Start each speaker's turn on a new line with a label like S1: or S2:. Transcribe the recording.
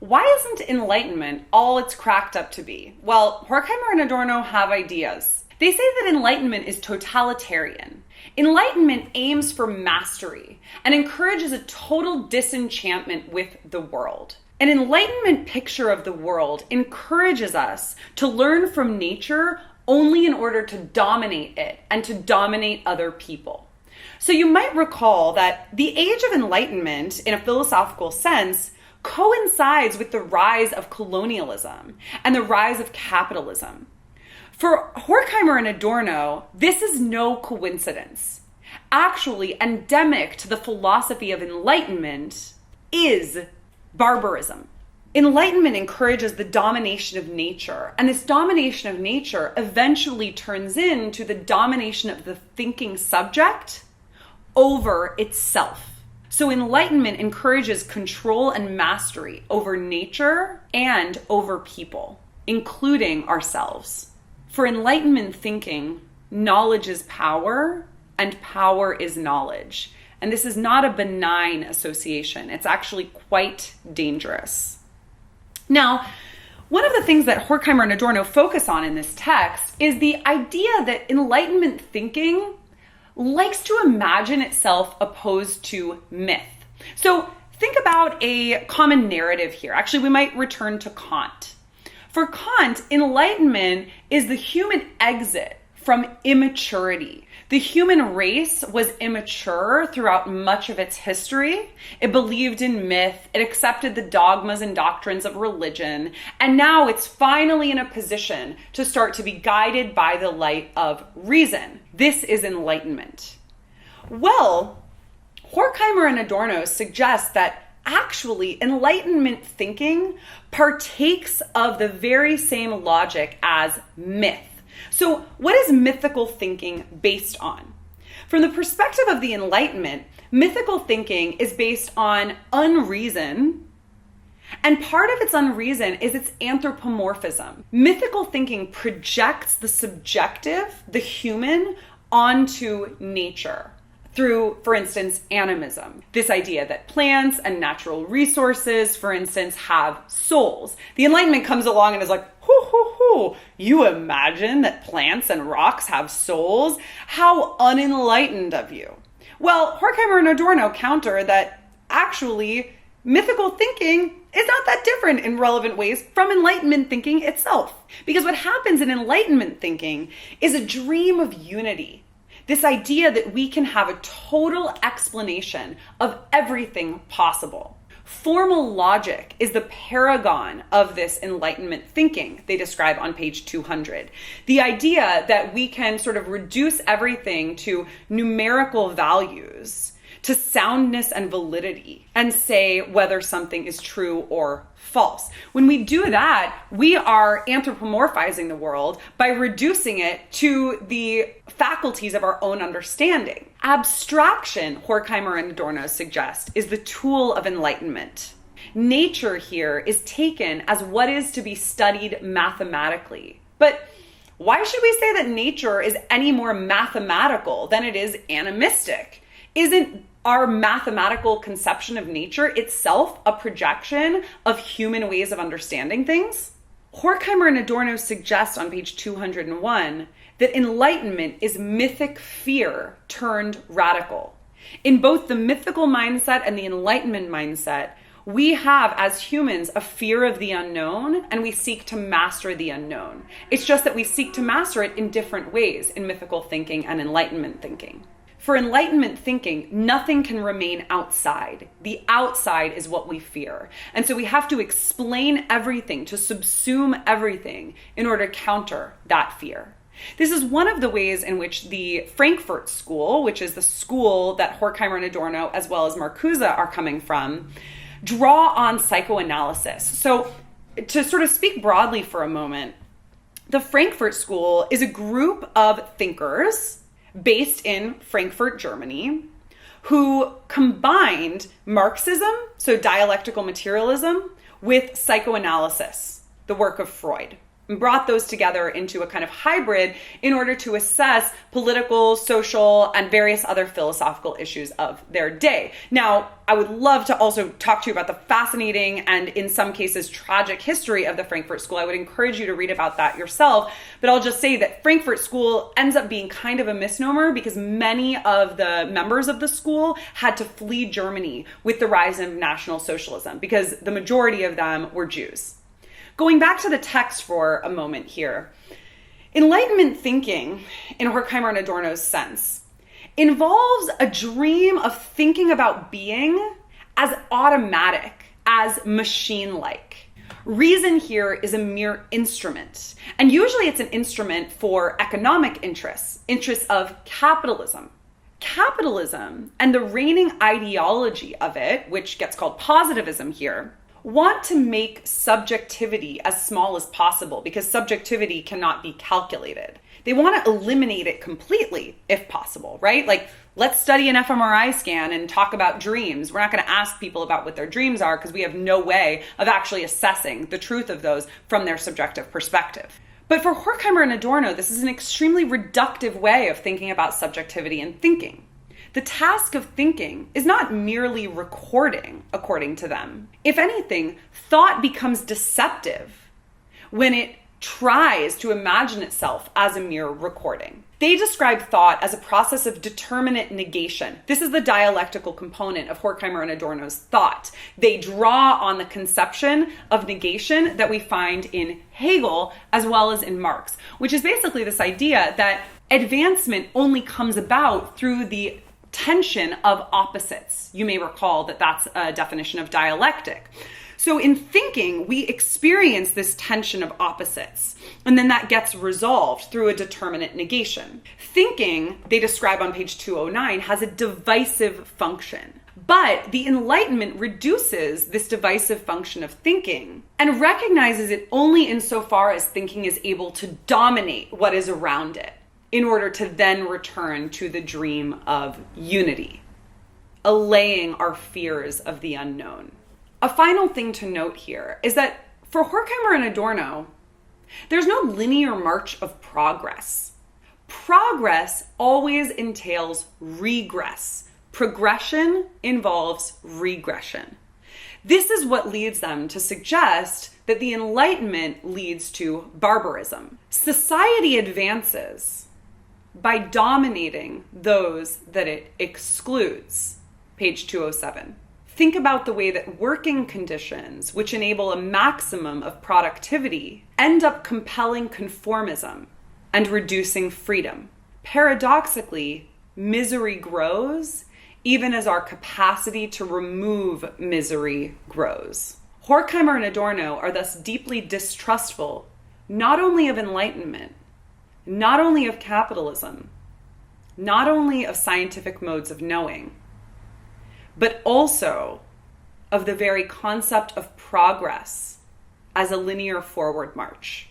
S1: Why isn't enlightenment all it's cracked up to be? Well, Horkheimer and Adorno have ideas. They say that enlightenment is totalitarian. Enlightenment aims for mastery and encourages a total disenchantment with the world. An enlightenment picture of the world encourages us to learn from nature only in order to dominate it and to dominate other people. So you might recall that the age of enlightenment, in a philosophical sense, coincides with the rise of colonialism and the rise of capitalism. For Horkheimer and Adorno, this is no coincidence. Actually, endemic to the philosophy of enlightenment is barbarism. Enlightenment encourages the domination of nature, and this domination of nature eventually turns into the domination of the thinking subject over itself. So enlightenment encourages control and mastery over nature and over people, including ourselves. For enlightenment thinking, knowledge is power and power is knowledge. And this is not a benign association. It's actually quite dangerous. Now, one of the things that Horkheimer and Adorno focus on in this text is the idea that enlightenment thinking likes to imagine itself opposed to myth. So think about a common narrative here. Actually, we might return to Kant. For Kant, enlightenment is the human exit from immaturity. The human race was immature throughout much of its history. It believed in myth, it accepted the dogmas and doctrines of religion, and now it's finally in a position to start to be guided by the light of reason. This is enlightenment. Well, Horkheimer and Adorno suggest that actually, enlightenment thinking partakes of the very same logic as myth. So, what is mythical thinking based on? From the perspective of the Enlightenment, mythical thinking is based on unreason, and part of its unreason is its anthropomorphism. Mythical thinking projects the subjective, the human, onto nature through, for instance, animism. This idea that plants and natural resources, for instance, have souls. The Enlightenment comes along and is like, you imagine that plants and rocks have souls? How unenlightened of you. Well, Horkheimer and Adorno counter that actually mythical thinking is not that different in relevant ways from Enlightenment thinking itself. Because what happens in Enlightenment thinking is a dream of unity. This idea that we can have a total explanation of everything possible. Formal logic is the paragon of this Enlightenment thinking they describe on page 200. The idea that we can sort of reduce everything to numerical values, to soundness and validity, and say whether something is true or false. When we do that, we are anthropomorphizing the world by reducing it to the faculties of our own understanding. Abstraction, Horkheimer and Adorno suggest, is the tool of enlightenment. Nature here is taken as what is to be studied mathematically. But why should we say that nature is any more mathematical than it is animistic? Isn't our mathematical conception of nature itself a projection of human ways of understanding things? Horkheimer and Adorno suggest on page 201 that enlightenment is mythic fear turned radical. In both the mythical mindset and the enlightenment mindset, we have, as humans, a fear of the unknown, and we seek to master the unknown. It's just that we seek to master it in different ways in mythical thinking and enlightenment thinking. For enlightenment thinking, nothing can remain outside. The outside is what we fear. And so we have to explain everything, to subsume everything in order to counter that fear. This is one of the ways in which the Frankfurt School, which is the school that Horkheimer and Adorno, as well as Marcuse, are coming from, draw on psychoanalysis. So to sort of speak broadly for a moment, the Frankfurt School is a group of thinkers based in Frankfurt, Germany, who combined Marxism, so dialectical materialism, with psychoanalysis, the work of Freud. and brought those together into a kind of hybrid in order to assess political, social, and various other philosophical issues of their day. Now, I would love to also talk to you about the fascinating and in some cases tragic history of the Frankfurt School. I would encourage you to read about that yourself, but I'll just say that Frankfurt School ends up being kind of a misnomer because many of the members of the school had to flee Germany with the rise of National Socialism because the majority of them were Jews. Going back to the text for a moment here, Enlightenment thinking, in Horkheimer and Adorno's sense, involves a dream of thinking about being as automatic, as machine-like. Reason here is a mere instrument, and usually it's an instrument for economic interests of capitalism. Capitalism and the reigning ideology of it, which gets called positivism here, want to make subjectivity as small as possible because subjectivity cannot be calculated. They want to eliminate it completely if possible, right? Like, let's study an fMRI scan and talk about dreams. We're not going to ask people about what their dreams are because we have no way of actually assessing the truth of those from their subjective perspective. But for Horkheimer and Adorno, this is an extremely reductive way of thinking about subjectivity and thinking. The task of thinking is not merely recording, according to them. If anything, thought becomes deceptive when it tries to imagine itself as a mere recording. They describe thought as a process of determinate negation. This is the dialectical component of Horkheimer and Adorno's thought. They draw on the conception of negation that we find in Hegel as well as in Marx, which is basically this idea that advancement only comes about through the tension of opposites. You may recall that that's a definition of dialectic. So in thinking, we experience this tension of opposites, and then that gets resolved through a determinate negation. Thinking, they describe on page 209, has a divisive function. But the Enlightenment reduces this divisive function of thinking and recognizes it only insofar as thinking is able to dominate what is around it, in order to then return to the dream of unity, allaying our fears of the unknown. A final thing to note here is that for Horkheimer and Adorno, there's no linear march of progress. Progress always entails regress. Progression involves regression. This is what leads them to suggest that the Enlightenment leads to barbarism. Society advances by dominating those that it excludes. Page 207. Think about the way that working conditions, which enable a maximum of productivity, end up compelling conformism and reducing freedom. Paradoxically, misery grows even as our capacity to remove misery grows. Horkheimer and Adorno are thus deeply distrustful not only of enlightenment, not only of capitalism, not only of scientific modes of knowing, but also of the very concept of progress as a linear forward march.